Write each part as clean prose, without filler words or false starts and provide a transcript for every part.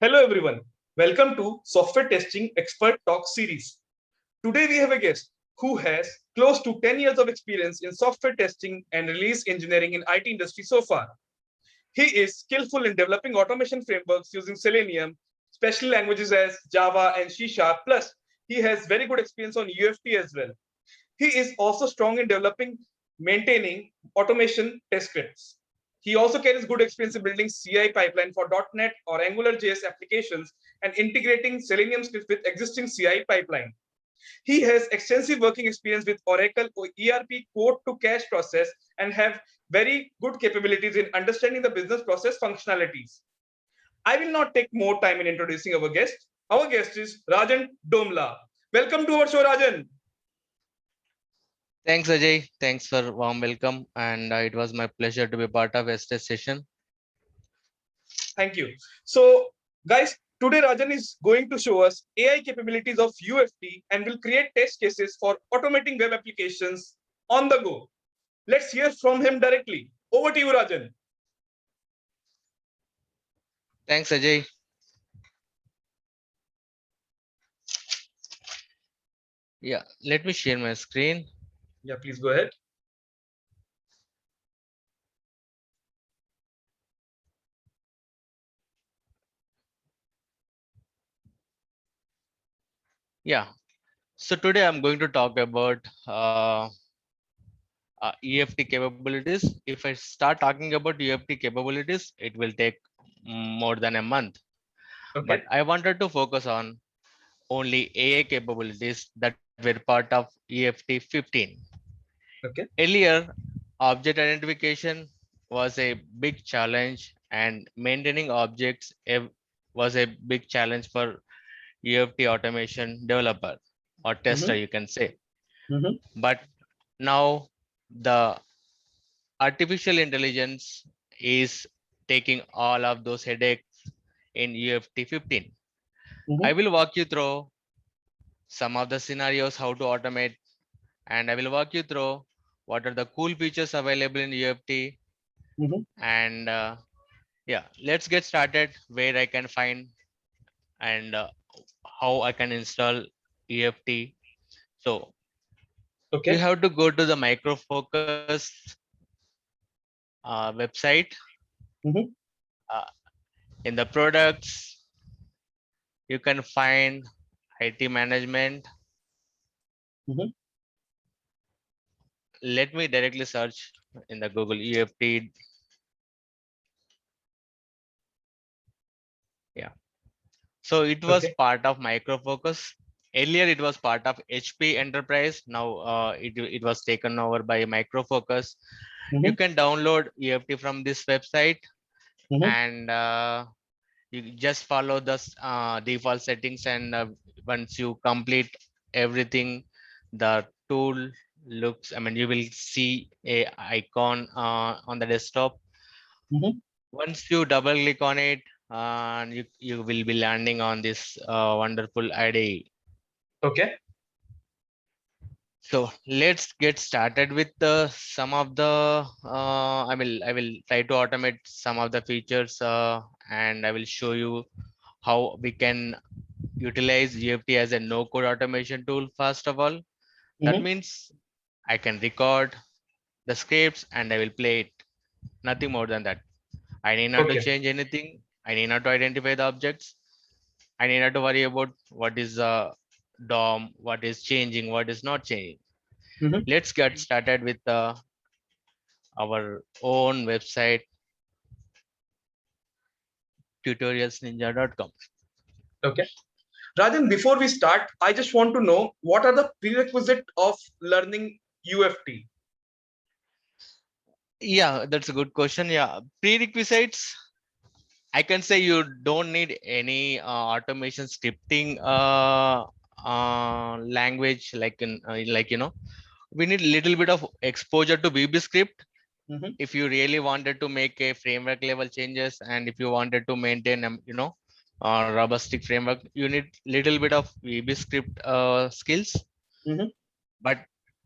Hello everyone. Welcome to Software Testing Expert Talk series. Today we have a guest who has close to 10 years of experience in software testing and release engineering in IT industry so far. He is skillful in developing automation frameworks using Selenium, special languages as Java and C Sharp, plus he has very good experience on UFT as well. He is also strong in developing, maintaining automation test scripts. He also carries good experience in building CI pipeline for .NET or AngularJS applications and integrating Selenium scripts with existing CI pipeline. He has extensive working experience with Oracle ERP quote to cash process and have very good capabilities in understanding the business process functionalities. I will not take more time in introducing our guest. Our guest is Rajan Domla. Welcome to our show, Rajan. Thanks, Ajay. Thanks for warm welcome, and it was my pleasure to be part of yesterday's session. Thank you. So, guys, today Rajan is going to show us AI capabilities of UFT and will create test cases for automating web applications on the go. Let's hear from him directly. Over to you, Rajan. Thanks, Ajay. Yeah, let me share my screen. Yeah, please go ahead. Yeah. So today I'm going to talk about EFT capabilities. If I start talking about EFT capabilities, it will take more than a month. Okay. But I wanted to focus on only AI capabilities that were part of EFT 15. Okay. Earlier, object identification was a big challenge, and maintaining objects was a big challenge for UFT automation developer or tester, Mm-hmm. you can say. Mm-hmm. But now the artificial intelligence is taking all of those headaches in UFT 15. I Mm-hmm. will walk you through some of the scenarios how to automate, and I will walk you through what are the cool features available in UFT. Mm-hmm. And yeah, let's get started where I can find and how I can install EFT. So you Okay. have to go to the Micro Focus website. Mm-hmm. Uh, in the products, you can find IT management. Mm-hmm. Let me directly search in the Google EFT. Yeah. So it was Okay. part of Micro Focus. Earlier, it was part of HP Enterprise. Now it was taken over by Micro Focus. You Mm-hmm. can download EFT from this website, Mm-hmm. and you just follow the default settings. And once you complete everything, the tool looks. I mean, you will see a icon on the desktop. Mm-hmm. Once you double click on it, you will be landing on this wonderful IDE. Okay. So let's get started with some of the I will try to automate some of the features, and I will show you how we can utilize UFT as a no code automation tool. First of all, that Mm-hmm. means I can record the scripts and I will play it. Nothing more than that. I need not to Okay. change anything. I need not to identify the objects. I need not to worry about what is DOM, what is changing, what is not changing. Mm-hmm. Let's get started with our own website, tutorialsninja.com. Okay. Rajan, before we start, I just want to know what are the prerequisite of learning UFT? Yeah, that's a good question. Yeah, prerequisites. I can say you don't need any automation scripting language like we need little bit of exposure to VB script Mm-hmm. if you really wanted to make a framework level changes, and if you wanted to maintain robustic framework, you need little bit of VB script skills. Mm-hmm. But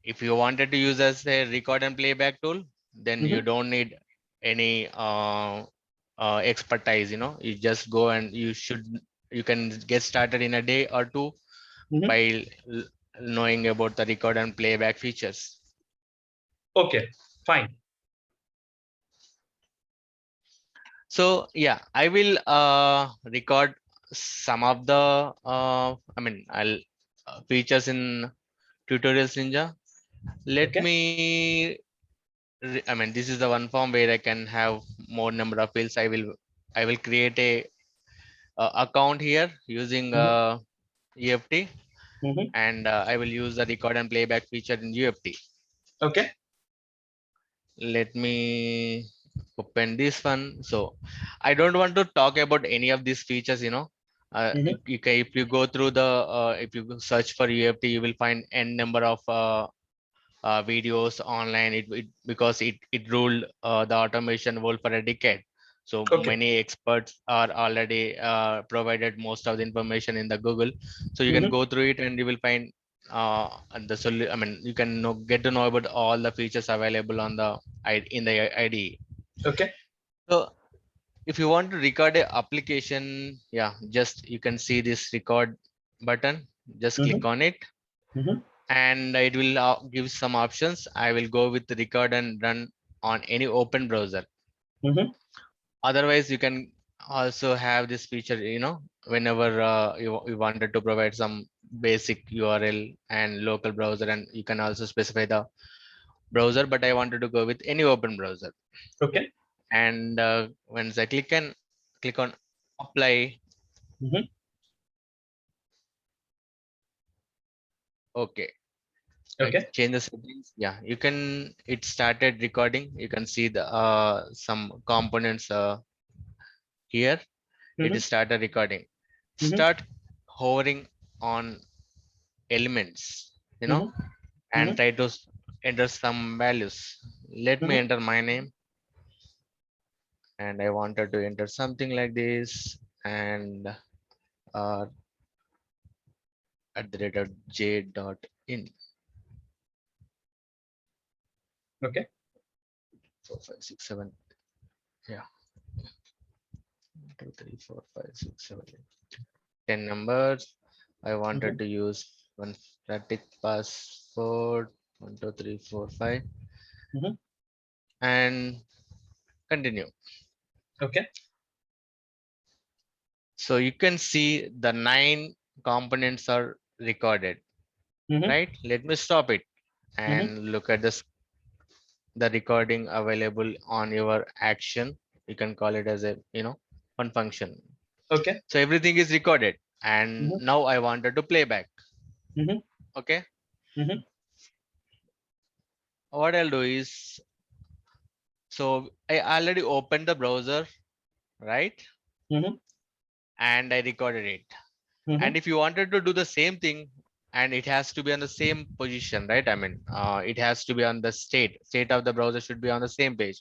if you wanted to use as a record and playback tool, then you Mm-hmm. don't need any expertise. You just go and you can get started in a day or two Mhm. by knowing about the record and playback features. Okay, fine. So yeah, I will record some of the I'll features in Tutorials Ninja. Let Okay. me this is the one form where I can have more number of fields. I will create a account here using Mhm. UFT, Mhm. and I will use the record and playback feature in UFT. Okay. Let me open this one. So I don't want to talk about any of these features. Mhm. If you go through the if you search for UFT, you will find n number of videos online. Because it ruled the automation world for a decade. So Okay. many experts are already provided most of the information in the Google. So you can Mhm. go through it and you will find you can get to know about all the features available on the in the IDE. Okay. So if you want to record a application, yeah, just you can see this record button. Just click Mhm. on it, Mhm. and it will give some options. I will go with the record and run on any open browser. Mhm. Otherwise, you can also have this feature, whenever you wanted to provide some basic URL and local browser, and you can also specify the browser, but I wanted to go with any open browser. Okay. And once I click on apply, Mhm. okay, I Okay. change the settings. Yeah, it started recording. You can see the some components here. It Mhm. is started recording. Mhm. Start hovering on elements, Mhm. and Mhm. try to enter some values. Let me Mhm. enter my name, and I wanted to enter something like this, and uh, at the rate of j dot in. Okay. 4 5 6 7, yeah, 2 3 4 5 6 7 8 10 numbers. I wanted Mhm. to use one static password, 1 2 3 4 5, Mhm. and continue. Okay. So you can see the 9 components are recorded, Mhm. right? Let me stop it Mhm. and look at this, the recording available on your action. You can call it as a, one function. Okay. So everything is recorded, and Mhm. now I wanted to play back. Mhm. Okay. Mhm. What I'll do is, so I already opened the browser, right? Mhm. And I recorded it. Mhm. And if you wanted to do the same thing, and it has to be on the same position, right? It has to be on the state of the browser should be on the same page.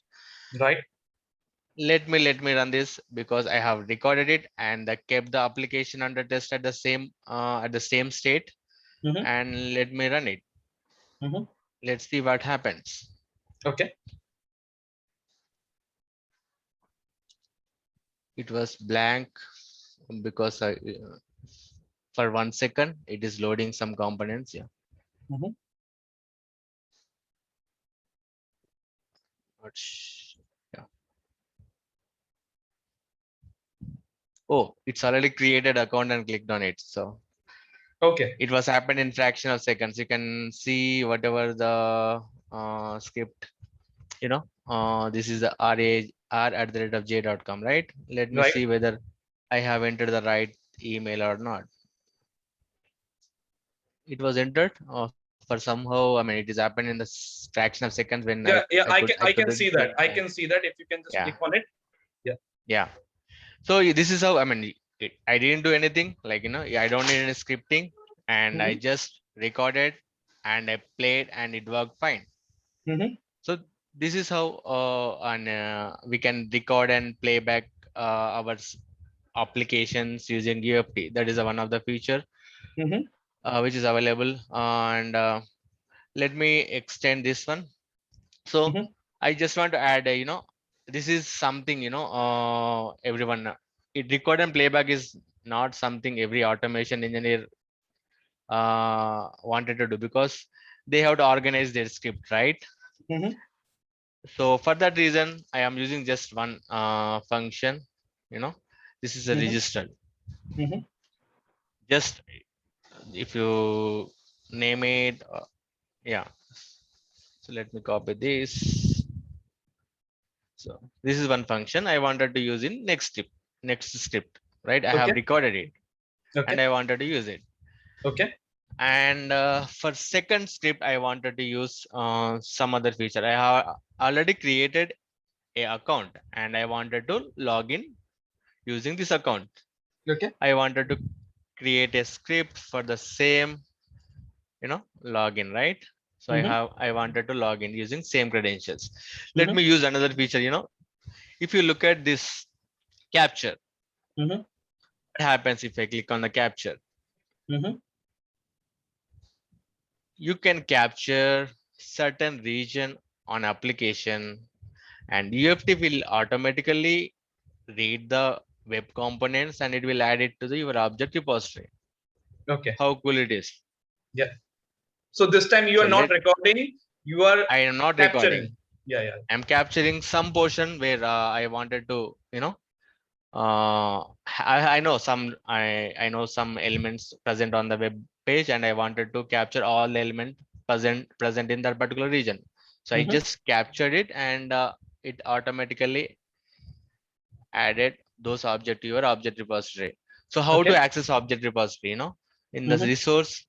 Right. Let me run this, because I have recorded it and I kept the application under test at the same state. Mhm. And let me run it. Mhm. Let's see what happens. Okay. It was blank because for 1 second it is loading some components. Yeah. Mhm. Yeah. Oh, it's already created account and clicked on it. So Okay. it was happened in fraction of seconds. You can see whatever the script, this is the r@j.com, right? Let me Right. see whether I have entered the right email or not. It was entered for somehow, it is happened in the fraction of seconds when Yeah. Yeah. I I can couldn't see see. that. I Yeah. can see that. If you can just Yeah. click on it. Yeah. Yeah. So this is how, I didn't do anything, like, I don't need any scripting, and I Mhm. just recorded and I played and it worked fine. Mhm. So this is how we can record and play back our applications using UFT. That is one of the feature Mhm. which is available. And let me extend this one. So Mhm. I just want to add a, this is something, everyone, it record and playback is not something every automation engineer wanted to do, because they have to organize their script, right? Mhm. So for that reason, I am using just one function, you know this is a Mhm. register. Mhm. Just if you name it, yeah. So let me copy this. So this is one function I wanted to use in next script, right? I have Okay. recorded it and Okay. I wanted to use it. Okay. And for second script, I wanted to use some other feature. I have already created a account and I wanted to log in using this account. Okay. I wanted to create a script for the same, login, right? So Mhm. I wanted to log in using same credentials. Let Mhm. me use another feature. If you look at this capture, Mhm. what happens if I click on the capture? Mhm. You can capture certain region on application, and UFT will automatically read the web components and it will add it to your object repository. Okay. How cool it is. Yeah. So this time you So are not let recording, you are I am not recording. capturing. Yeah. Yeah. I'm capturing some portion where I wanted to, I know I know some elements present on the web page, and I wanted to capture all the elements present in that particular region. So I Mhm. just captured it, and it automatically added those object to your object repository. So how to Okay. access object repository? In the Mhm. resource,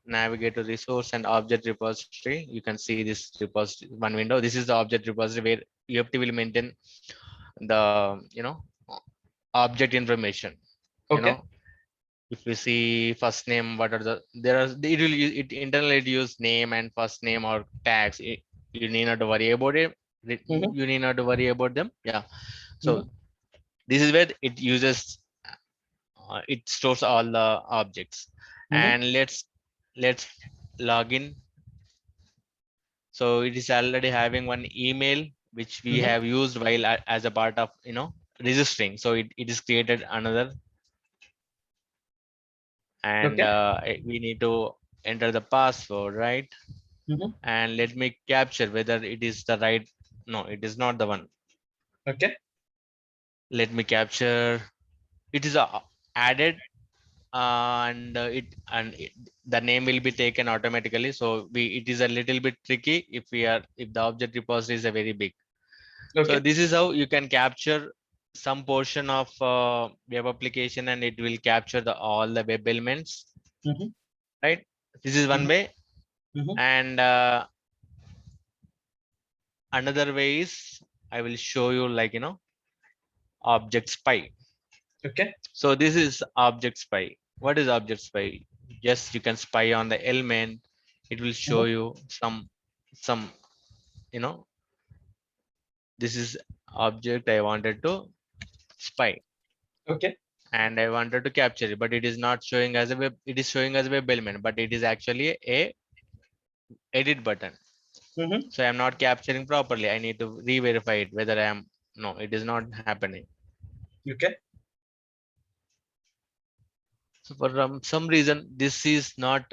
navigate to resource and object repository. You can see this repository one window. This is the object repository where UFT will maintain the object information. you Okay. know if we see first name, what are the there are it will use it internally use name and first name or tags. You need not to worry about it. Mhm. You need not to worry about them. Yeah. So Mhm. this is where it uses, it stores all the objects. Mhm. And let's log in. So it is already having one email which we Mhm. have used while as a part of registering. So it is created another, and Okay. we need to enter the password, right? Mhm. And let me capture whether it is the right. No, it is not the one. Okay. Let me capture. It is added, the name will be taken automatically. So it is a little bit tricky if the object repository is a very big. So Okay. this is how you can capture some portion of web application, and it will capture all the web elements, Mhm. right? This is one Mhm. way. Mhm. And another way is, I will show you, object spy. Okay. So this is object spy. What is object spy? Just you can spy on the element. It will show Mhm. you some you know this is object I wanted to spy, Okay. and I wanted to capture it, but it is not showing as a web. It is showing as a web element, but it is actually a edit button. Mhm. So I'm not capturing properly. I need to re-verify it whether I am. No, it is not happening. Okay. So for some reason, this is not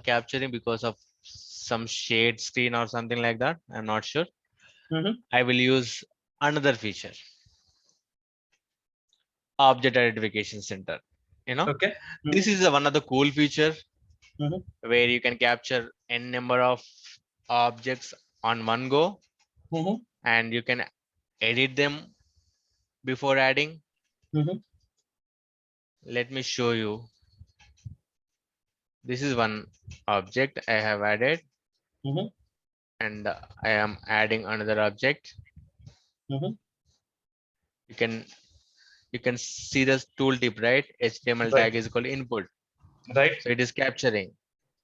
capturing because of some shade screen or something like that. I'm not sure. Mhm. I will use another feature, object identification center. Okay. This Mhm. is one of the cool feature Mhm. where you can capture n number of objects on one go, Mhm. and you can edit them before adding. Mhm. Let me show you. This is one object I have added, Mhm. and I am adding another object. Mhm. You can see the tooltip, right? HTML Right. tag is called input. Right. So it is capturing.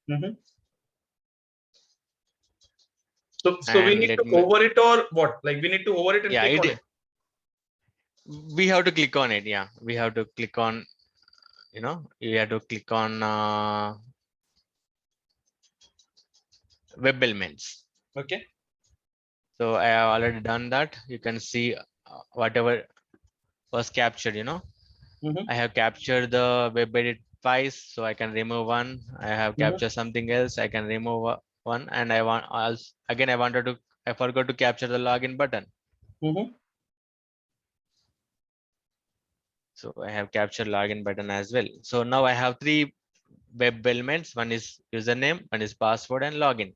Mhm. So we And need let to me, hover it or what? Like we need to hover it and yeah, click on it. we have to click on it. Yeah, we have to click on, you have to click on web elements. Okay. So I have already done that. You can see whatever was captured, Mhm, I have captured the web edit twice, so I can remove one. I have mhm, captured something else, I can remove one, and I want also again I forgot to capture the login button. mhm. So I have captured login button as well. So now I have three web elements. One is username, one is password, and login.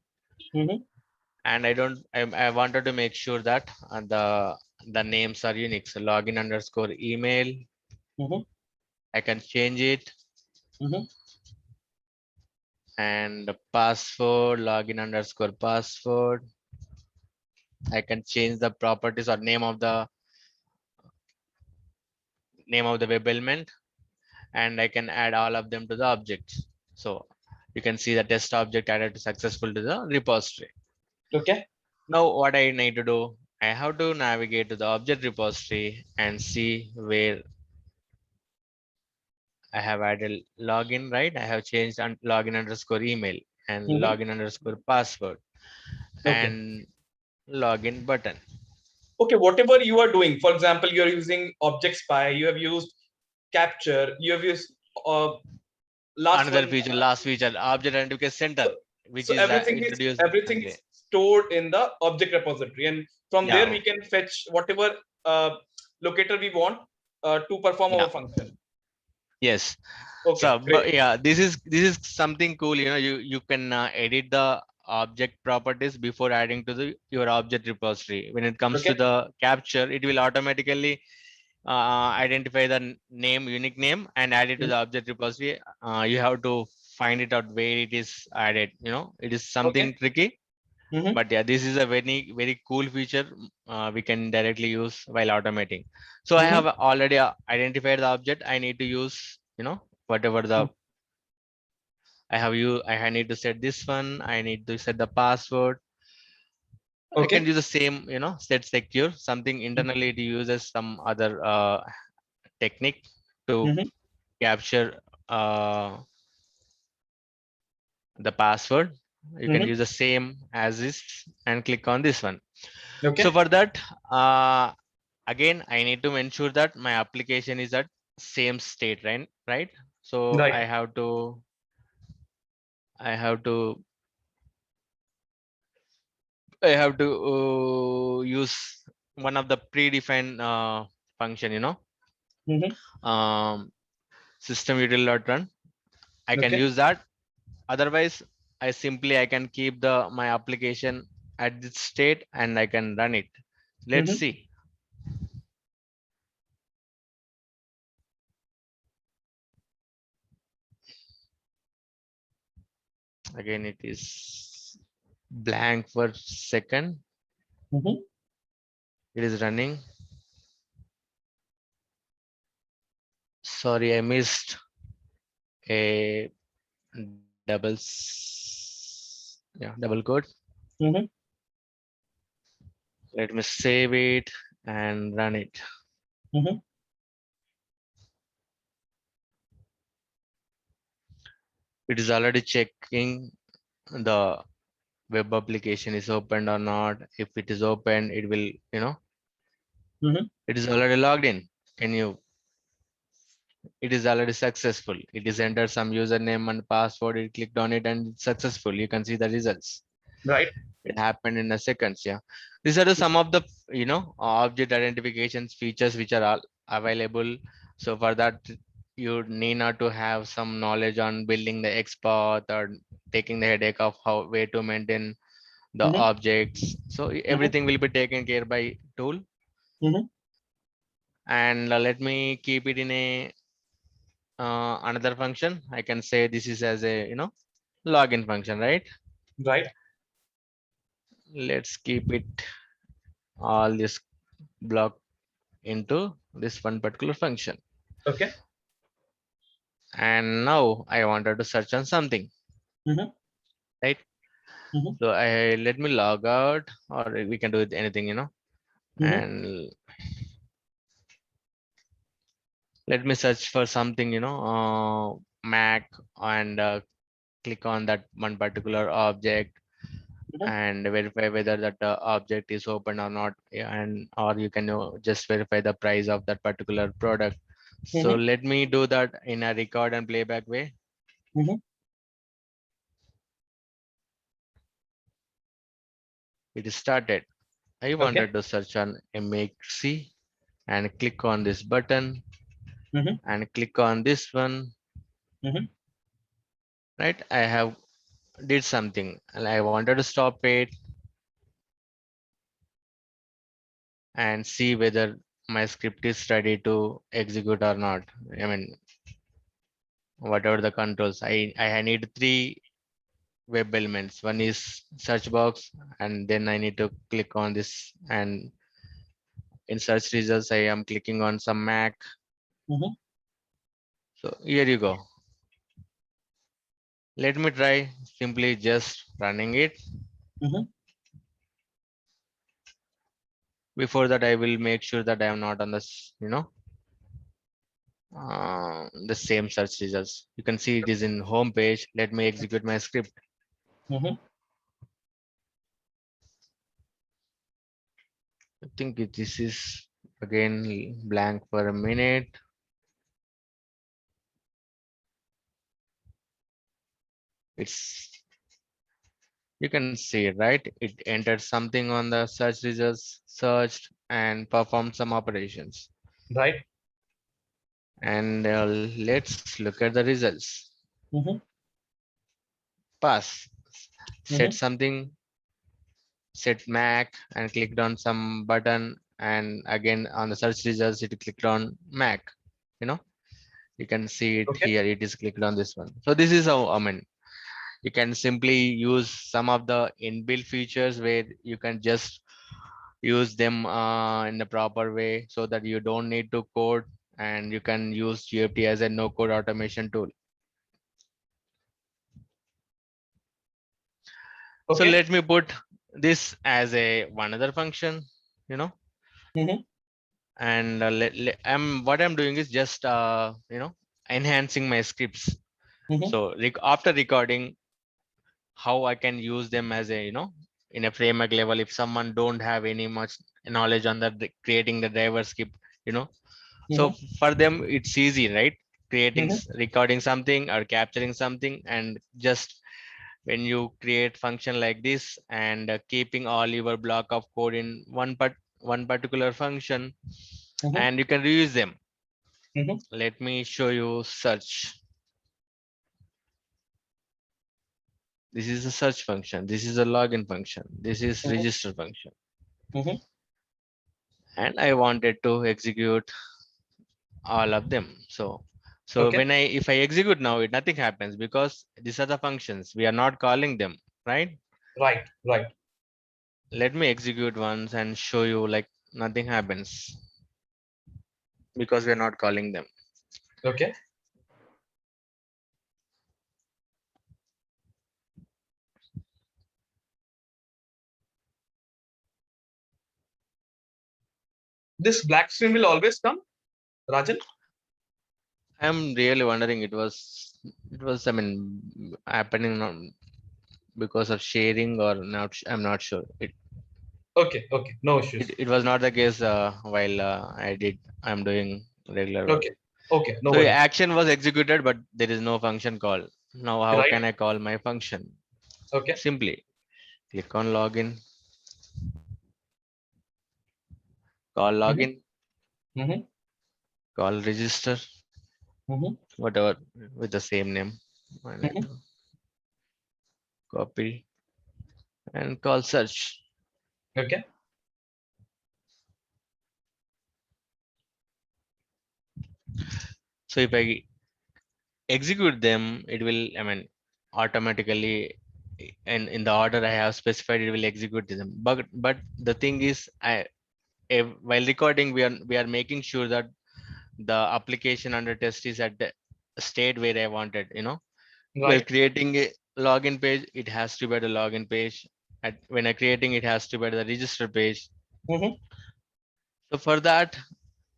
Mhm, And I wanted to make sure that the names are unique. So login underscore email, mhm, I can change it, mhm. and the password login underscore password. I can change the properties or name of the web element, and I can add all of them to the objects. So you can see the test object added successful to the repository. Okay. Now what I need to do, I have to navigate to the object repository and see where I have added login, right? I have changed login underscore email and Mhm. login underscore password Okay. and login button. Okay. Whatever you are doing, for example, you are using Object Spy. You have used Capture. You have used uh, last Another one. feature, last feature, object identification So, center, which so is introduced everything recently. is stored in the object repository, and from there Yeah, we can fetch whatever uh, locator we want to perform yeah, our function. yes. Okay. So, Great. but yeah, this is something cool. You can edit the object properties before adding to the your object repository. When it comes to Okay. the capture, it will automatically identify the name, unique name, and add it to Mhm. the object repository. You have to find it out where it is added. It is Okay. something tricky, Mhm. but yeah, this is a very cool feature we can directly use while automating. So I Mhm. have already identified the object. I need to use whatever the I need to set this one. I need to set the password. I can Okay. use the same set secure. Something internally it uses some other technique to Mhm. capture the password. You can Mhm. use the same as is and click on this one. So Okay. for that, again, I need to ensure that my application is at same state, right? So Right. I have to, I have to use one of the predefined function, Mhm. um, system util.run. I can Okay. use that. Otherwise, I can keep my application at this state and I can run it. Let's Mhm. see. Again, it is blank for second. Mhm. It is running. Sorry, I missed a double code. Mhm. Let me save it and run it. Mhm. It is already checking the web application is opened or not. If it is open, it will, Mhm. it is already logged in. Can you It is already successful. It is entered some username and password. It clicked on it and it's successful. You can see the results. Right. It happened in a seconds. Yeah. These are some of the, object identifications features which are all available. So for that, you need not to have some knowledge on building the XPath or taking the headache of where to maintain the Mhm. objects. So Mhm. everything will be taken care by tool. Mhm. And let me keep it in a another function. I can say this is as a login function, right? Right. Let's keep it all this block into this one particular function. Okay. And now I wanted to search on something, Mhm. right? Mhm. So I let me log out, or we can do it anything, Mhm. and let me search for something, Mac, and click on that one particular object. and verify whether that object is open or not, and or you can just verify the price of that particular product. So let me do that in a record and playback way. It is started. I wanted to search on MXC and click on this button and click on this one. Right, I have did something and I wanted to stop it and see whether my script is ready to execute or not. I mean, whatever the controls, I need three web elements. One is search box, and then I need to click on this, and in search results, I am clicking on some Mac. So here you go. Let me try simply just running it. Before that, I will make sure that I am not on this, the same search results. You can see it is in home page. Let me execute my script. I think this is again blank for a minute. It's, you can see it, right? It entered something on the search results, searched and performed some operations. Right. And let's look at the results. Pass, set something, set Mac and clicked on some button, and again on the search results it clicked on Mac. You can see it here, it is clicked on this one. So this is how, I mean, you can simply use some of the inbuilt features where you can just use them in the proper way so that you don't need to code, and you can use GFT as a no code automation tool. So let me put this as a one other function, and what I'm doing is just enhancing my scripts. So after recording, how I can use them as a in a framework level, if someone don't have any much knowledge on creating the driver script, so for them it's easy, right? Creating recording something or capturing something, and just when you create function like this and keeping all your block of code in one particular function, and you can reuse them. Let me show you search. This is a search function. This is a login function. This is register function. And I wanted to execute all of them. So when if I execute now, nothing happens because these are the functions. We are not calling them, right? Right. Let me execute once and show you like nothing happens because we are not calling them. Okay. This black screen will always come, Rajan? I'm really wondering it was I mean happening because of sharing or not. I'm not sure. Okay, no issues. It was not the case while I'm doing regular work. Okay, no So worries. action was executed, but there is no function call. Now how Right. can I call my function? Okay. Simply click on login, call login, call register, whatever with the same name. I need to copy and call search. Okay. So if I execute them, it will, I mean, automatically, and in the order I have specified, it will execute them. But the thing is, while recording, we are making sure that the application under test is at the state where I wanted. While creating a login page, it has to be at the login page. When I creating, it has to be at the register page. So for that,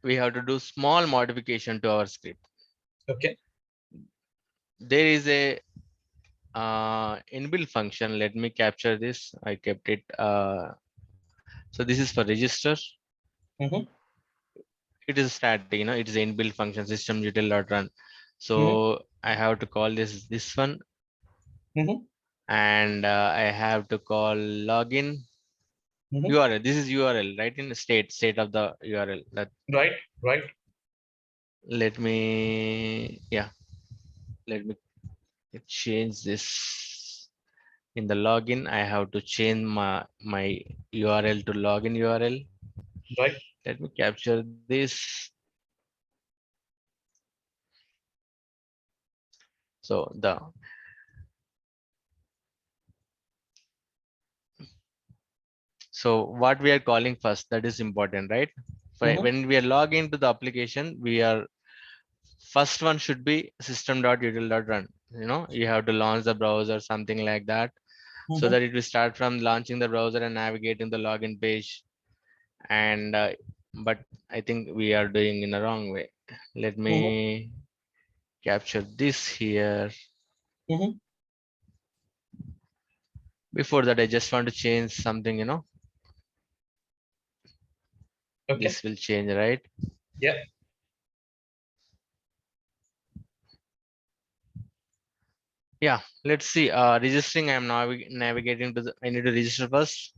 we have to do small modification to our script. Okay. There is a inbuilt function. Let me capture this. I kept it. So this is for register. Mhm, It is static, it is inbuilt function system.util.run. mhm, So I have to call this one, mhm, and I have to call login mhm. URL. This is URL, right? In the state of the URL. That Right, right. let me, yeah, let me change this. In the login, I have to change my URL to login URL. Right. Let me capture this. So what we are calling first, that is important, right? Mhm, When we are log into the application, we are first one should be system.util.run. You have to launch the browser, something like that, so mhm. that it will start from launching the browser and navigating the login page. And but I think we are doing in the wrong way. Let Mhm, me capture this here. mhm. Before that, I just want to change something. Okay. This will change, right? Yeah. Yeah, let's see. Registering, I'm navigating to the, I need to register first.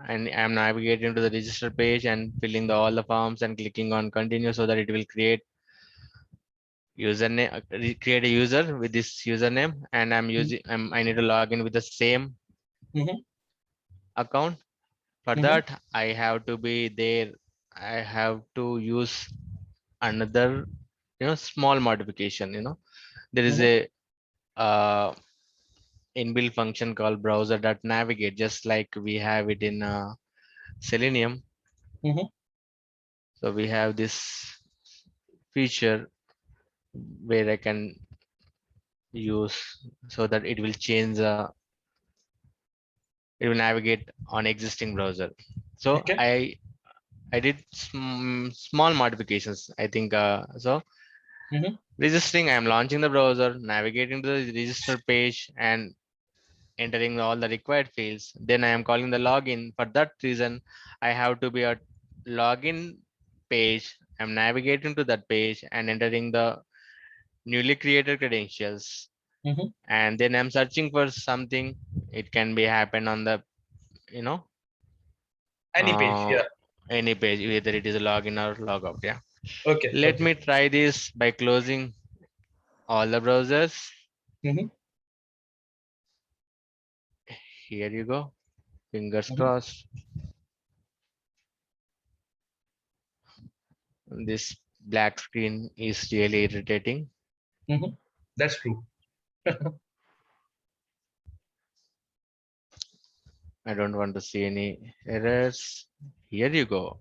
And I'm navigating to the register page and filling all the forms and clicking on continue, so that it will create username, create a user with this username. And I need to log in with the same Mhm, account. For mhm, that, I have to be there. I have to use another, small modification. There is mhm, a uh, inbuilt function called browser.navigate, just like we have it in Selenium. mhm. So we have this feature where I can use, so that it will change, it will navigate on existing browser. So Okay. I did small modifications, I think. So Mhm, registering, I'm launching the browser, navigating to the register page, and entering all the required fields. Then I am calling the login. For that reason, I have to be a login page. I'm navigating to that page and entering the newly created credentials. mhm. And then I'm searching for something. It can be happen on the, you know, Any page. uh, Yeah. any page, whether it is a login or logout. Yeah. Okay. Let Okay. me try this by closing all the browsers. Mhm, Here you go. Fingers mhm, crossed. This black screen is really irritating. mhm. That's true. I don't want to see any errors. Here you go.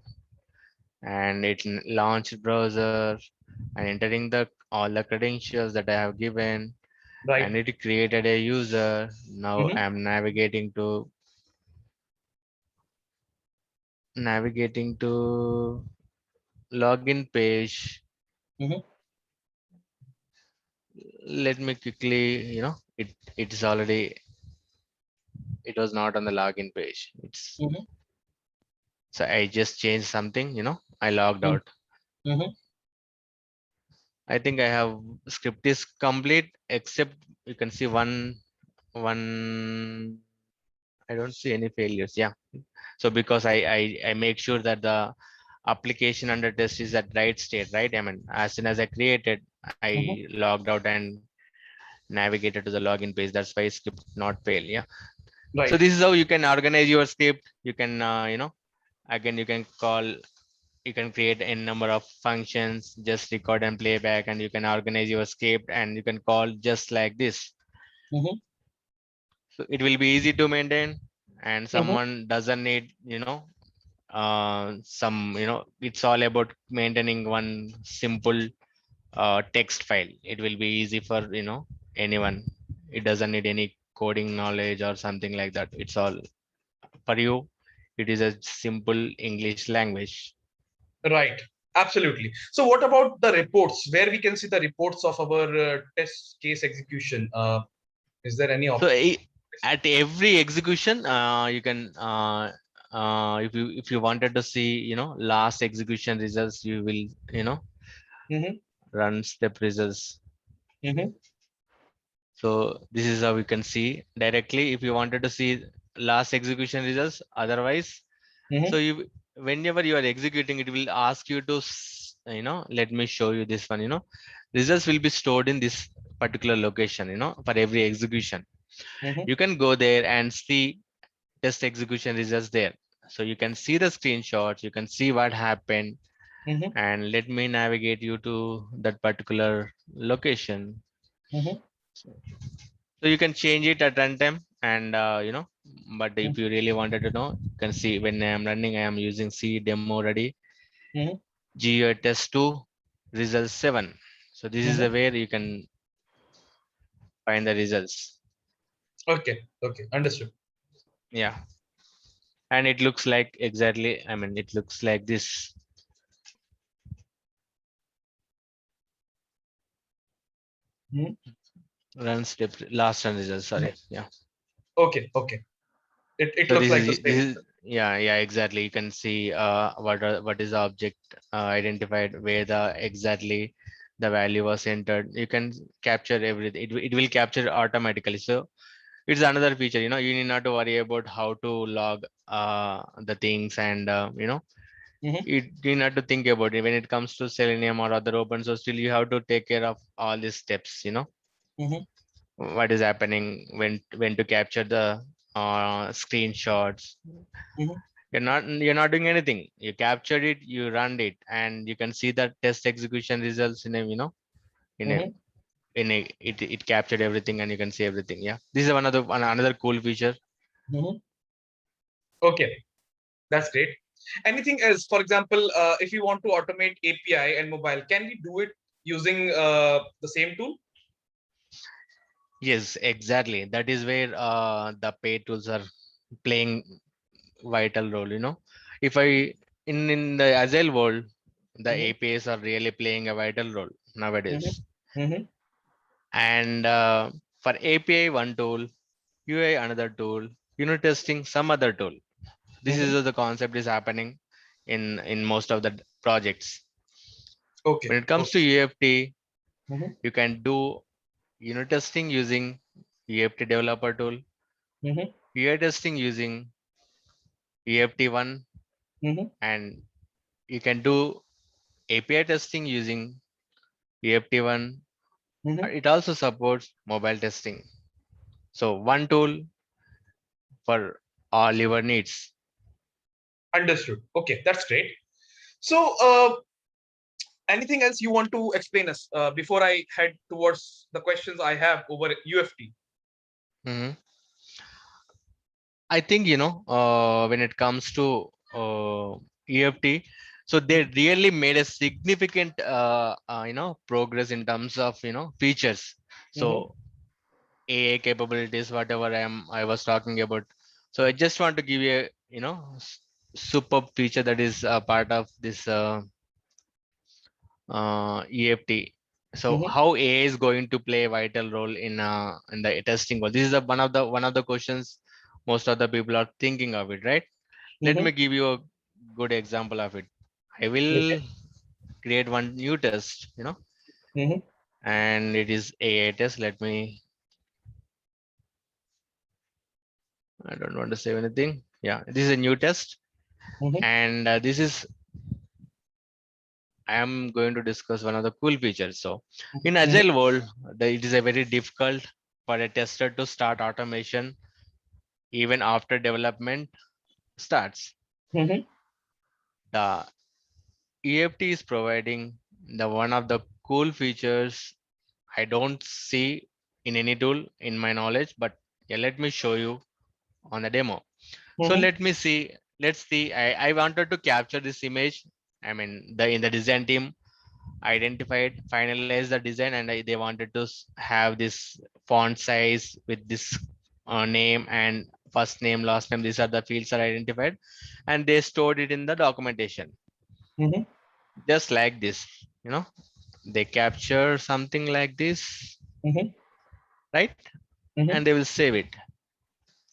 And it launched browser and entering the all the credentials that I have given, Right. and it created a user. Now Mhm, I'm navigating to login page. mhm, Let me quickly, it's already, it was not on the login page. It's mhm, so I just changed something, I logged mhm, out. mhm. I think I have script is complete, except you can see one. I don't see any failures. Yeah. So because I make sure that the application under test is at right state, right? I mean, as soon as I created, I Mhm. logged out and navigated to the login page. That's why script not fail. Yeah. So Right. this is how you can organize your script. You can, again, you can create a number of functions, just record and playback, and you can organize your script, and you can call just like this. Mhm, So it will be easy to maintain, and mhm. someone doesn't need, it's all about maintaining one simple text file. It will be easy for, anyone. It doesn't need any coding knowledge or something like that. It's all for you. It is a simple English language. Right. Absolutely. So, what about the reports where we can see the reports of our test case execution? Is there any So option? at every execution, you can if you wanted to see, last execution results, you will, Mm-hmm. run step results. Mm-hmm. So this is how we can see directly if you wanted to see last execution results. Otherwise, so Mm-hmm. you, whenever you are executing, it will ask you to let me show you this one. Results will be stored in this particular location, for every execution. Mm-hmm. You can go there and see test execution results there. So you can see the screenshots, you can see what happened. Mm-hmm. And let me navigate you to that particular location. Mm-hmm. So you can change it at runtime, and but if you really wanted to know, you can see when I am running, I am using C demo ready Mm-hmm. GUI test 2 result 7. So this is Mm-hmm. the where you can find the results. Okay. Okay. Understood. Yeah, and it looks like exactly, I mean, it looks like this. Mm-hmm. Run step last run results, sorry. Yeah. Okay. Okay. It So looks this like the is same. yeah, exactly. You can see what is the object identified, where the exactly the value was entered. You can capture everything. It will capture automatically. So it's another feature. You need not to worry about how to log the things, and Mm-hmm. you need not to think about it when it comes to Selenium or other open source. Still, you have to take care of all these steps. Mm-hmm. What is happening, when to capture the screenshots. Mm-hmm. You're not doing anything. You captured it, you run it, and you can see the test execution results in a in a Mm-hmm. it captured everything, and you can see everything. Yeah, this is another cool feature. Mm-hmm. Okay. That's great. Anything else? For example, if you want to automate API and mobile, can we do it using the same tool? Yes, exactly. That is where the paid tools are playing vital role. If I in the agile world, the Mm-hmm. APIs are really playing a vital role nowadays. Mm-hmm. Mm-hmm. And for API one tool, UI another tool, unit testing some other tool. This is Mm-hmm. how the concept is happening in most of the projects. Okay. When it comes Okay. to UFT, Mm-hmm. you can do unit testing using UFT developer tool, Mm-hmm. UI testing using UFT1, Mm-hmm. and you can do API testing using UFT1. Mm-hmm. It also supports mobile testing. So one tool for all your needs. Understood. Okay, that's great. So, anything else you want to explain us before I head towards the questions I have over UFT? Mhm. I think when it comes to EFT, so they really made a significant progress in terms of features. Mm-hmm. So AI capabilities, whatever I was talking about. So I just want to give you a superb feature that is a part of this EFT. So Mm-hmm. how AI is going to play a vital role in the testing world? This is one of the questions most of the people are thinking of it, right? Let Mm-hmm. me give you a good example of it. I Okay. will create one new test, Mm-hmm. and it is AI test. Let me. I don't want to save anything. Yeah, this is a new test, Mm-hmm. and this is I am going to discuss one of the cool features. So in Mm-hmm. agile world, it is a very difficult for a tester to start automation even after development starts. Mm-hmm. The EFT is providing the one of the cool features I don't see in any tool in my knowledge, but yeah, let me show you on the demo. So Mm-hmm. let's see. I wanted to capture this image. I mean, in the design team identified, finalized the design, and they wanted to have this font size with this name and first name, last name. These are the fields are identified, and they stored it in the documentation, Mm-hmm. just like this. You know, they capture something like this, Mm-hmm. right? and they will save it.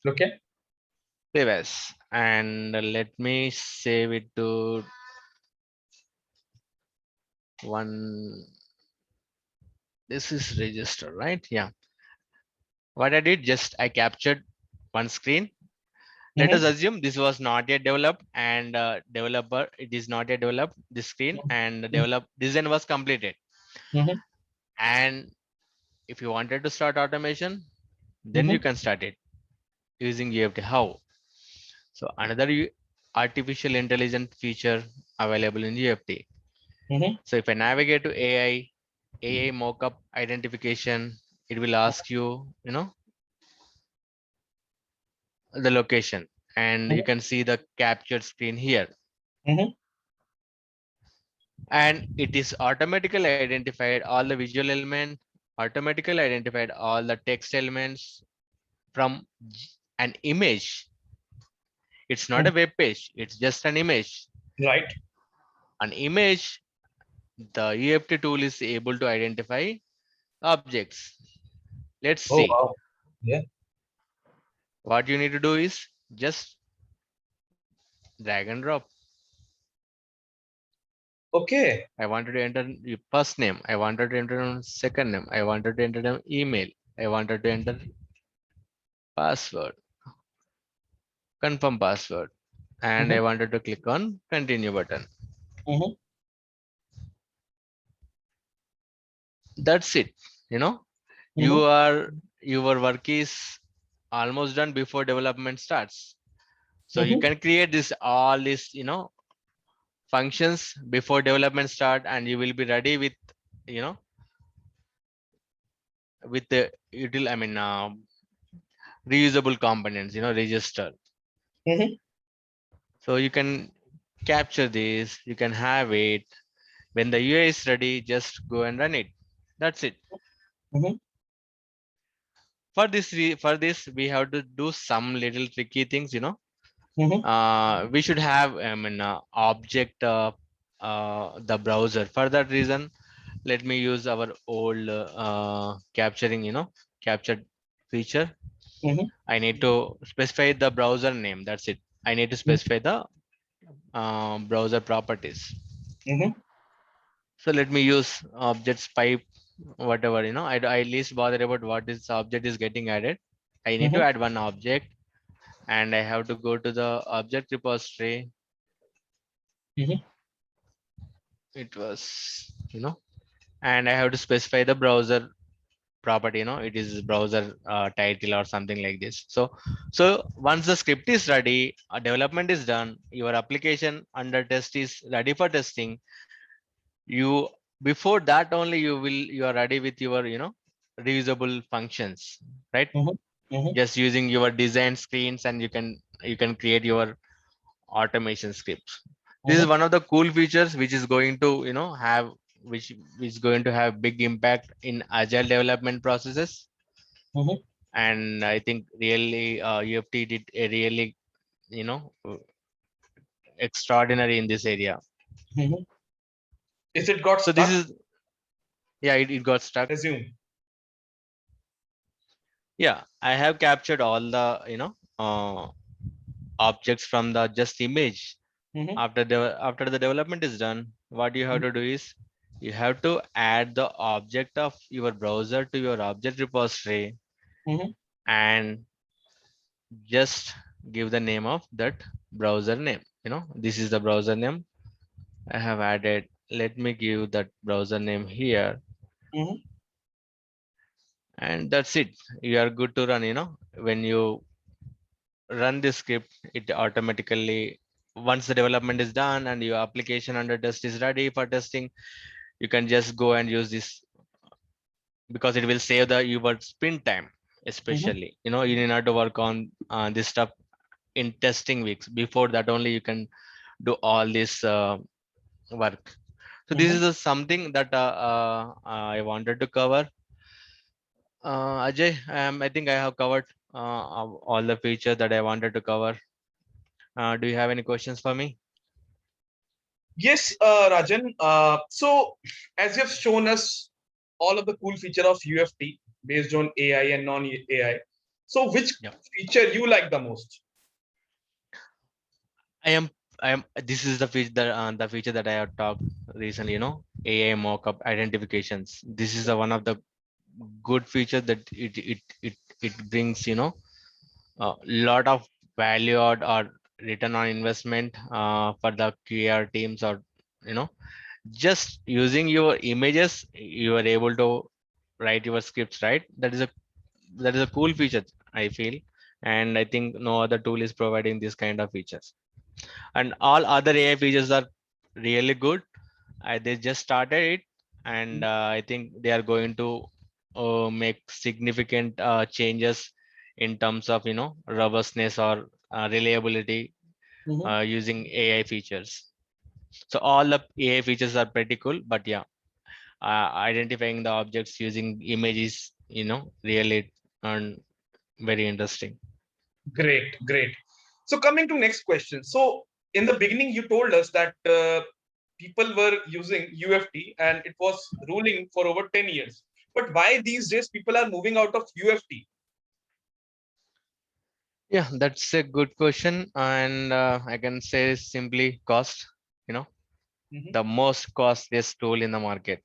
Okay. Save as, and let me save it to one. This is register, right? Yeah. What I did, just I captured one screen. Let us assume this was not yet developed, and developer, it is not yet developed, this screen, and develop design was completed. And if you wanted to start automation, then you can start it using UFT. How? So another artificial intelligence feature available in UFT. So if I navigate to AI mockup identification, it will ask you, the location, and you can see the captured screen here. And it is automatically identified all the visual element, automatically identified all the text elements from an image. It's not a web page, it's just an image. Right. An image, the UFT tool is able to identify objects. Let's Oh, see. wow. Yeah. What you need to do is just drag and drop. Okay. I wanted to enter your first name. I wanted to enter second name. I wanted to enter an email. I wanted to enter password, confirm password, and I wanted to click on continue button. That's it. Your work is almost done before development starts. So you can create all this, functions before development start, and you will be ready with, with the reusable components, register. So you can capture this, you can have it. When the UI is ready, just go and run it. That's it. For this, we have to do some little tricky things, we should have object the browser. For that reason, let me use our old capturing, captured feature. I need to specify the browser name. That's it. I need to specify the browser properties. So let me use objects pipe, whatever, I least bother about what this object is getting added. I need to add one object, and I have to go to the object repository. It was, and I have to specify the browser property, it is browser title or something like this. So once the script is ready, development is done, your application under test is ready for testing. You, before that only, you are ready with your, reusable functions, right? Just using your design screens, and you can create your automation scripts. This is one of the cool features which is going to, have, which is going to have big impact in agile development processes. And I think really UFT did a really, you know extraordinary in this area. Is it got So stuck? this is, yeah, it got stuck. Resume. Yeah, I have captured all the, objects from the just image. After the development is done, what you have to do is you have to add the object of your browser to your object repository, and just give the name of that browser name. This is the browser name I have added. Let me give that browser name here, and that's it. You are good to run. When you run this script, it automatically, once the development is done and your application under test is ready for testing, you can just go and use this, because it will save the your sprint time. Especially, you need not to work on this stuff in testing weeks. Before that only, you can do all this work. So this is something that I wanted to cover. Ajay, I think I have covered all the features that I wanted to cover. Do you have any questions for me? Yes, Rajan. So as you have shown us all of the cool feature of UFT, based on AI and non-AI. So which Yeah. feature you like the most? I am this is the feature that I have talked recently, AI mockup identifications. This is the one of the good feature that it brings, a lot of value or return on investment for the QA teams, or you know just using your images you are able to write your scripts, right? That is a cool feature, I feel. And I think no other tool is providing this kind of features, and all other AI features are really good. They just started it, and I think they are going to make significant changes in terms of robustness or reliability Mhm. using AI features. So all the AI features are pretty cool, but yeah, identifying the objects using images, really and very interesting. Great, great. So coming to next question. So in the beginning, you told us that people were using UFT and it was ruling for over 10 years. But why these days people are moving out of UFT? Yeah, that's a good question, and I can say simply cost. You know, Mhm. the most costliest tool in the market.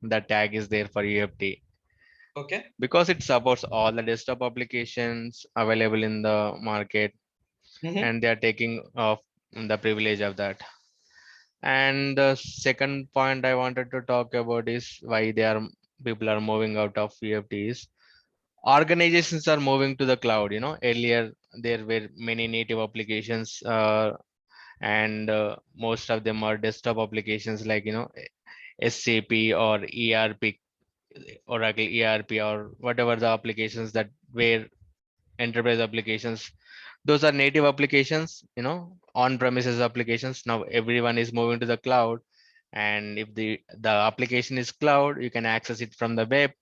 The tag is there for UFT Okay. because it supports all the desktop applications available in the market, Mhm. and they are taking off the privilege of that. And the second point I wanted to talk about is why people are moving out of UFTs. Organizations are moving to the cloud. Earlier there were many native applications, and most of them are desktop applications like SAP or ERP, Oracle ERP, or whatever the applications that were enterprise applications. Those are native applications, on premises applications. Now everyone is moving to the cloud, and if the application is cloud, you can access it from the web,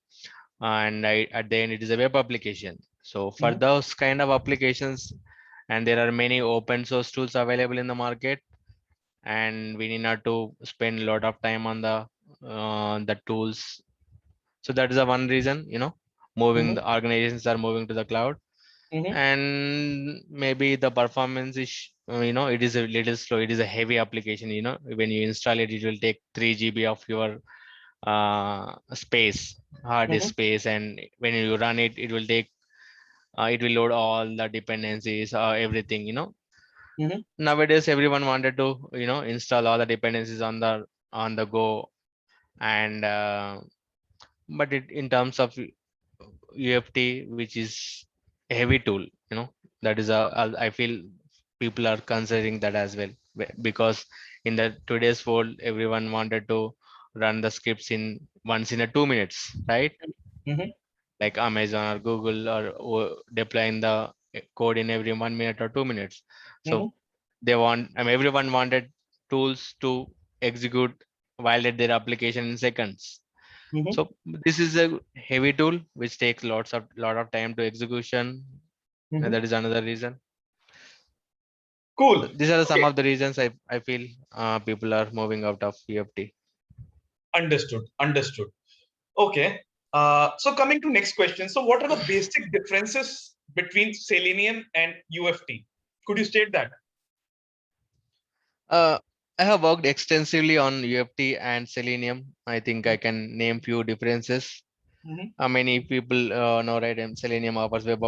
and at the end it is a web application. So for Mhm. those kind of applications, and there are many open source tools available in the market, and we need not to spend a lot of time on the tools. So that is the one reason, moving Mhm. the organizations are moving to the cloud. Mhm. And maybe the performance is it is a little slow. It is a heavy application. When you install it, it will take 3 GB of your space, hard disk Mhm. space, and when you run it, it will load all the dependencies, everything. Mhm. Nowadays everyone wanted to install all the dependencies on the go, and but in terms of UFT, which is a heavy tool, that is I feel people are considering that as well, because in the today's world, everyone wanted to run the scripts in once in a 2 minutes, right? Mhm. Like Amazon or Google, or deploying the code in every 1 minute or 2 minutes. Mhm. So everyone wanted tools to execute while at their application in seconds. Mhm. So this is a heavy tool which takes lot of time to execution, and Mhm. that is another reason. So Cool. these are some Okay. of the reasons I feel people are moving out of EFT. Understood. Understood. Okay. So coming to next question. So what are the basic differences between Selenium and UFT? Could you state that? Uh, I have worked extensively on UFT and Selenium. I think I can name few differences. Mhm. Many people know, right? Selenium offers web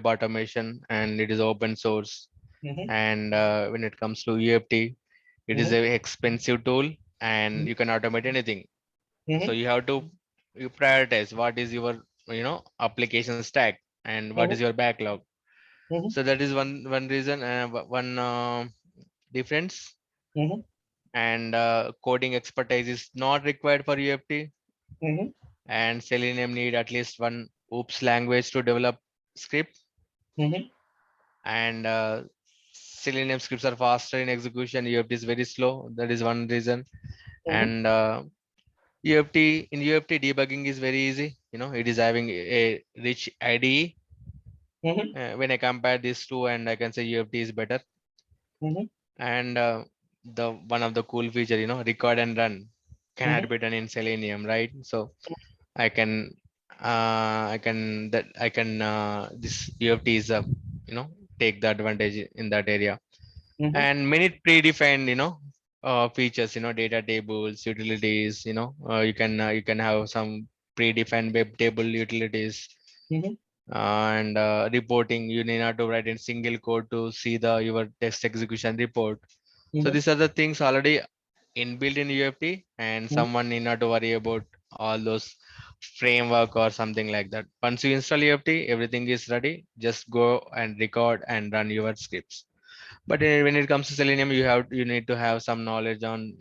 automation, and it is open source. Mhm. And when it comes to UFT, it is Mhm. a expensive tool, and you can automate anything. So Mhm. you prioritize what is your application stack, and what is Mhm. your backlog. Mhm. So that is one reason, one difference. Mhm. And coding expertise is not required for UFT, Mhm. and Selenium need at least one OOPS language to develop script. Mhm. And Selenium scripts are faster in execution. UFT is very slow. That is one reason. Mhm. And UFT debugging is very easy. It is having a rich IDE. Mhm. When I compare these two, and I can say UFT is better. Mhm. And the one of the cool feature, record and run cannot Mhm. be done in Selenium, right? So I can I can this UFT is a take the advantage in that area. Mhm, And many predefined features, data tables, utilities, you can have some predefined web table utilities, mhm, and reporting. You need not to write in single code to see the your test execution report. So mhm, these are the things already inbuilt in UFT, and mhm. someone need not to worry about all those framework or something like that. Once you install UFT, everything is ready. Just go and record and run your scripts. But when it comes to Selenium, you need to have some knowledge on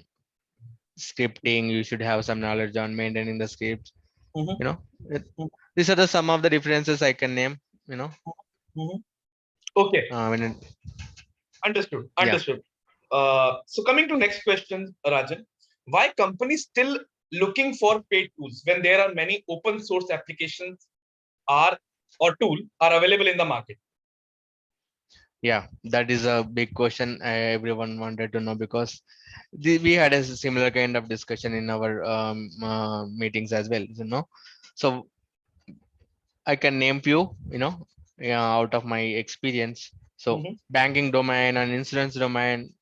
scripting. You should have some knowledge on maintaining the scripts. Mhm, You know, it, mhm, these are the some of the differences I can name. You know, mhm. Okay, when it, understood. yeah, Understood. So coming to next question, Rajan, why companies still looking for paid tools when there are many open source applications are or tool are available in the market? yeah, that is a big question everyone wanted to know, because we had a similar kind of discussion in our meetings as well. So I can name few. Yeah, out of my experience. So Mhm, banking domain and insurance domain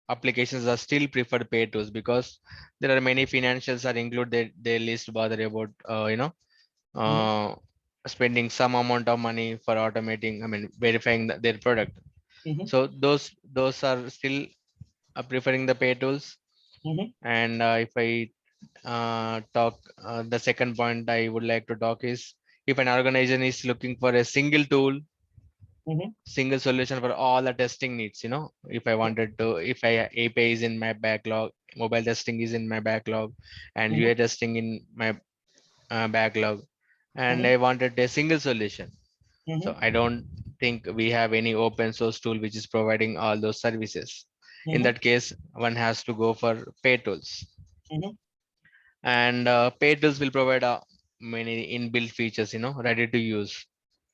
applications are still preferred paid tools, because there are many financials are include they list bother about mhm, uh, spending some amount of money for automating, verifying their product. mhm, So those are still preferring the paid tools. mhm, And if I talk the second point I would like to talk is, if an organization is looking for a single tool, mhm, single solution for all the testing needs. If I wanted to, if I API is in my backlog, mobile testing is in my backlog, and mhm, UA testing in my backlog, and mhm, I wanted a single solution. So mhm, I don't think we have any open source tool which is providing all those services. In mhm, that case, one has to go for paid tools. mhm, And paid tools will provide many inbuilt features, ready to use.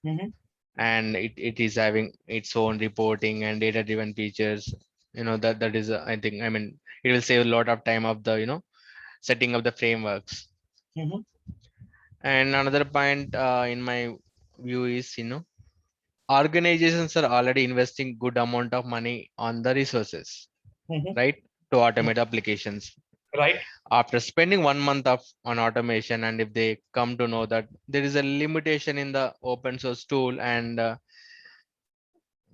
mhm. And it is having its own reporting and data driven features. That is I think, it will save a lot of time of the setting up the frameworks. Mhm, And another point in my view is, organizations are already investing good amount of money on the resources, mhm. right, to automate applications. Right. After spending 1 month of on automation, and if they come to know that there is a limitation in the open source tool, and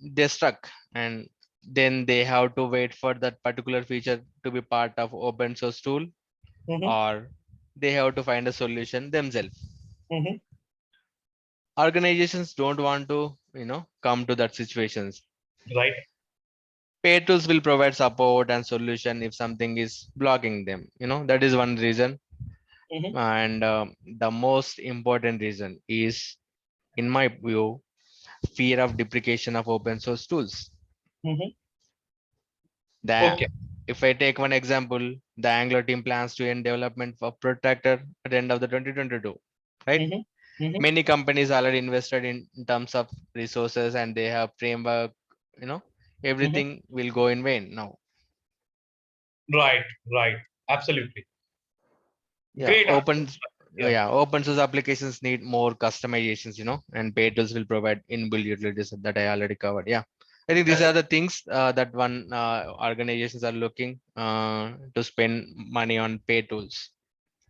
they're stuck, and then they have to wait for that particular feature to be part of open source tool, Mhm, or they have to find a solution themselves. mhm. Organizations don't want to come to that situations. Right. Paid tools will provide support and solution if something is blocking them. That is one reason. Mhm, And the most important reason is, in my view, fear of deprecation of open source tools. mhm. The Okay. If I take one example, the Angular team plans to end development for Protractor at the end of the 2022, right? Mhm, mhm, Many companies already invested in terms of resources, and they have framework, you know, mhm. everything will go in vain now. Right. Right. Absolutely. Yeah, Great answer. Yeah. open source applications need more customizations, and paid tools will provide inbuilt utilities that I already covered. Yeah. I think these Correct. are the things that one organizations are looking to spend money on paid tools.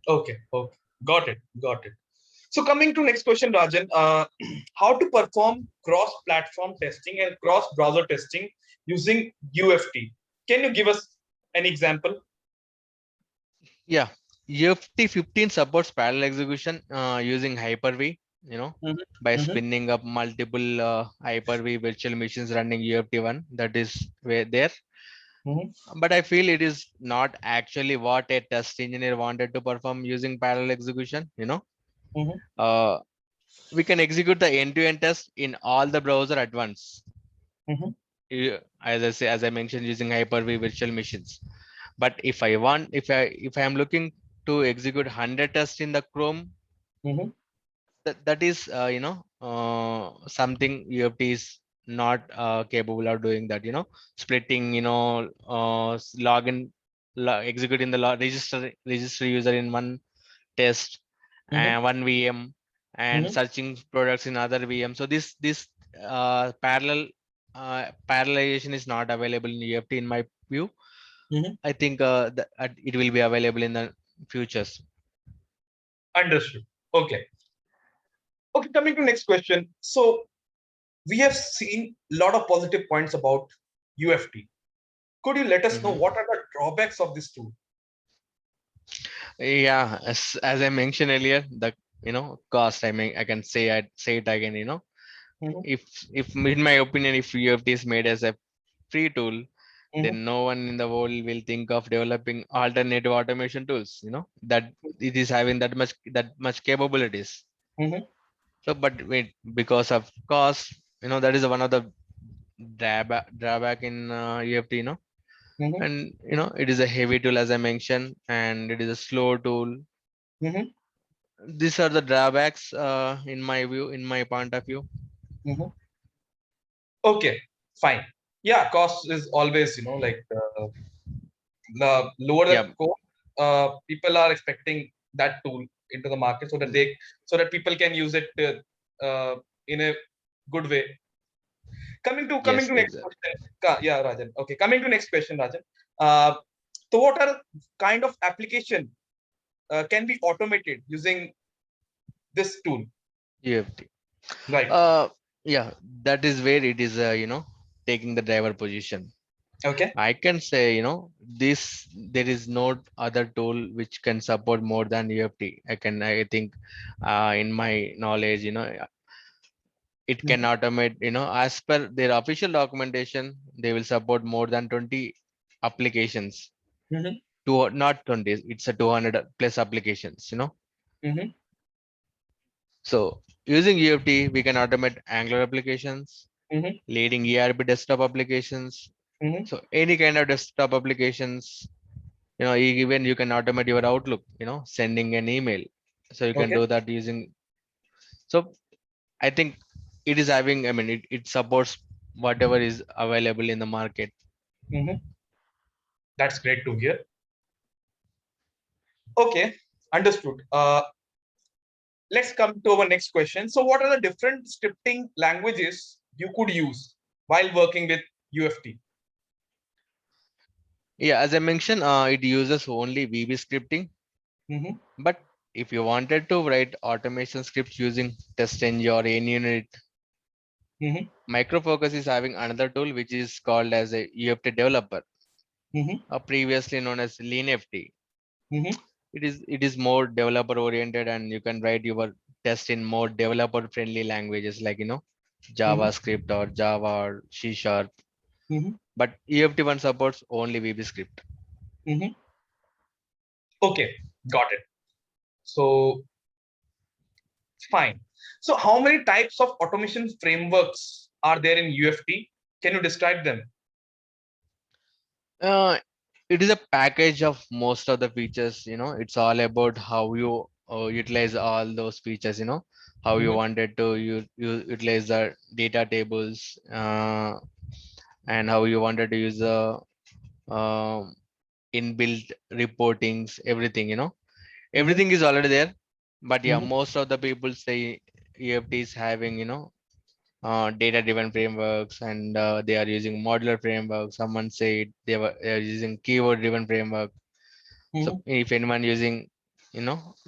Okay. Okay. Got it. Got it. So coming to next question, Rajan, how to perform cross-platform testing and cross-browser testing using UFT? Can you give us an example? Yeah, UFT 15 supports parallel execution using Hyper-V, Mhm, by mhm, spinning up multiple Hyper-V virtual machines running UFT1. That is where there. mhm, But I feel it is not actually what a test engineer wanted to perform using parallel execution. mhm, Uh, we can execute the end-to-end test in all the browser at once. mhm, As I mentioned, using Hyper-V virtual machines. But if I am looking to execute 100 tests in the Chrome, mhm, that is something UFT is not capable of doing that. Splitting, login, executing the register user in one test mhm, and one VM. and searching products in other VM. So this parallelization is not available in UFT in my view. Mhm. I think that it will be available in the futures. Understood. Okay. Okay, coming to next question. So we have seen a lot of positive points about UFT. Could you let us know Mhm. what are the drawbacks of this tool? Yeah, as I mentioned earlier, the cost. I mean, I can say it again. Mhm. If in my opinion, if UFT is made as a free tool, Mhm. then no one in the world will think of developing alternative automation tools. That it is having that much capabilities. Mhm. So, but wait, because of cost, that is one of the drawback in UFT. Mhm. And it is a heavy tool as I mentioned, and it is a slow tool. Mhm. These are the drawbacks in my view, in my point of view. Mhm. Okay, fine. Yeah, cost is always, like the lower the Yeah, cost, people are expecting that tool into the market so that people can use it in a good way. Coming yes, to next exactly. question. Yeah, Rajan. Okay, coming to next question, Rajan. Uh, so, what are kind of application can be automated using this tool? UFT. Right. Uh, yeah, that is where it is. Taking the driver position. Okay. I can say, this there is no other tool which can support more than UFT. I think, in my knowledge, it can Mhm. automate, as per their official documentation, they will support more than 20 applications. Mhm. Not 20, it's a 200 plus applications. Mhm. So using UFT, we can automate Angular applications, Mhm. leading ERP desktop applications. Mhm. So any kind of desktop applications, even you can automate your Outlook, sending an email. So you can Okay. do that using. So I think it is having, I mean, it supports whatever is available in the market. Mhm. That's great to hear. Okay, understood. Let's come to our next question. So, what are the different scripting languages you could use while working with UFT? Yeah, as I mentioned, it uses only VB scripting. Mm-hmm. But if you wanted to write automation scripts using TestNG or NUnit, Mm-hmm. Microfocus is having another tool which is called as a UFT developer, Mm-hmm. or previously known as LeanFT. Mm-hmm. It is more developer oriented, and you can write your test in more developer friendly languages like Mm-hmm. JavaScript or Java or C Sharp. Mm-hmm. But EFT one supports only VB script. Mm-hmm. Okay, got it. So, fine. So, how many types of automation frameworks are there in UFT? Can you describe them? Uh, it is a package of most of the features. It's all about how you utilize all those features. How you Mm-hmm. wanted to you utilize the data tables, and how you wanted to use the um, inbuilt reportings, everything. Mm-hmm. Everything is already there. But yeah, Mm-hmm. most of the people say EFT is having data driven frameworks, and they are using modular framework. Someone said they are using keyword driven framework. So Mm-hmm. if anyone using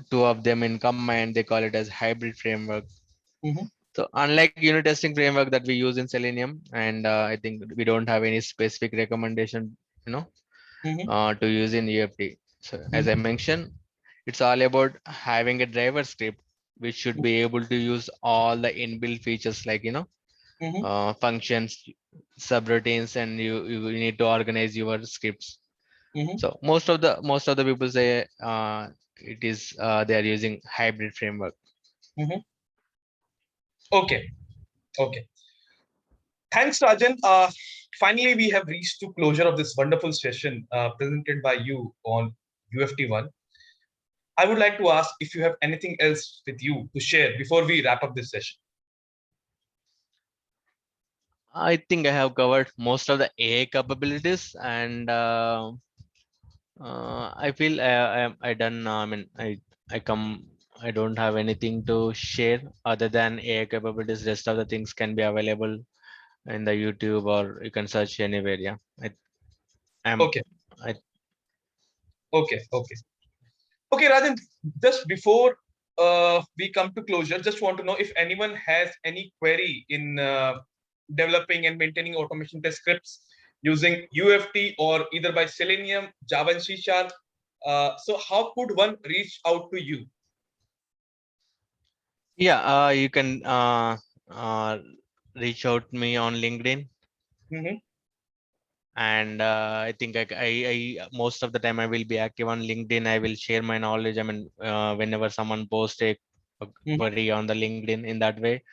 two of them in combined, they call it as hybrid framework. Mm-hmm. So unlike unit testing framework that we use in Selenium, and I think we don't have any specific recommendation you know Mm-hmm. to use in UFT. So as I Mm-hmm. mentioned, it's all about having a driver script which should be able to use all the inbuilt features like Mm-hmm. functions, subroutines, and you need to organize your scripts. Mm-hmm. So most of the people say it is they are using hybrid framework. Mm-hmm. Okay. Okay. Thanks, Rajan. Finally, we have reached to closure of this wonderful session presented by you on UFT1. I would like to ask if you have anything else with you to share before we wrap up this session. I think I have covered most of the AI capabilities, and I feel I done. I mean, I come I don't have anything to share other than AI capabilities. Rest of the things can be available in the YouTube or you can search anywhere. Yeah, I'm. Okay, I, okay. Okay, Rajan, just before we come to closure, just want to know if anyone has any query in developing and maintaining automation test scripts using UFT or either by Selenium, Java, and C Sharp. So, how could one reach out to you? yeah, you can uh, reach out me on LinkedIn. Mm-hmm, And I think I most of the time I will be active on LinkedIn. I will share my knowledge. I mean, whenever someone posts a mm-hmm, query on the LinkedIn in that way,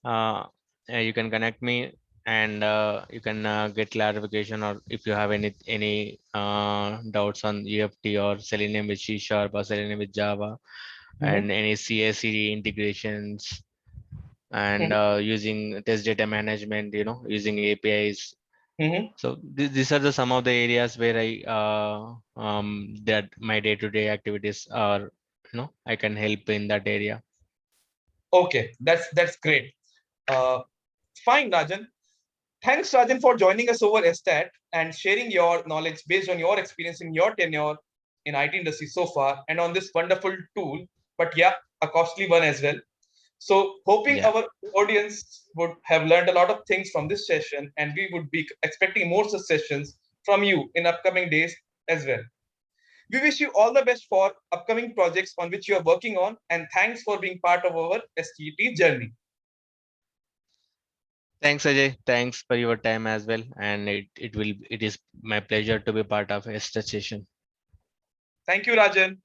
uh, you can connect me and you can get clarification, or if you have any doubts on UFT or Selenium with C Sharp or Selenium with Java mm-hmm, and any CI/CD integrations and mm-hmm, using test data management, using APIs. mm-hmm. So these are the some of the areas where I that my day-to-day activities are, I can help in that area. Okay, that's great. Uh, Fine, Rajan. Thanks, Rajan, for joining us over STAT and sharing your knowledge based on your experience in your tenure in IT industry so far and on this wonderful tool, but yeah, a costly one as well. So, hoping Yeah. our audience would have learned a lot of things from this session, and we would be expecting more such sessions from you in upcoming days as well. We wish you all the best for upcoming projects on which you are working on, and thanks for being part of our STT journey. Thanks, Ajay. Thanks for your time as well. And it is my pleasure to be part of a session. Thank you, Rajan.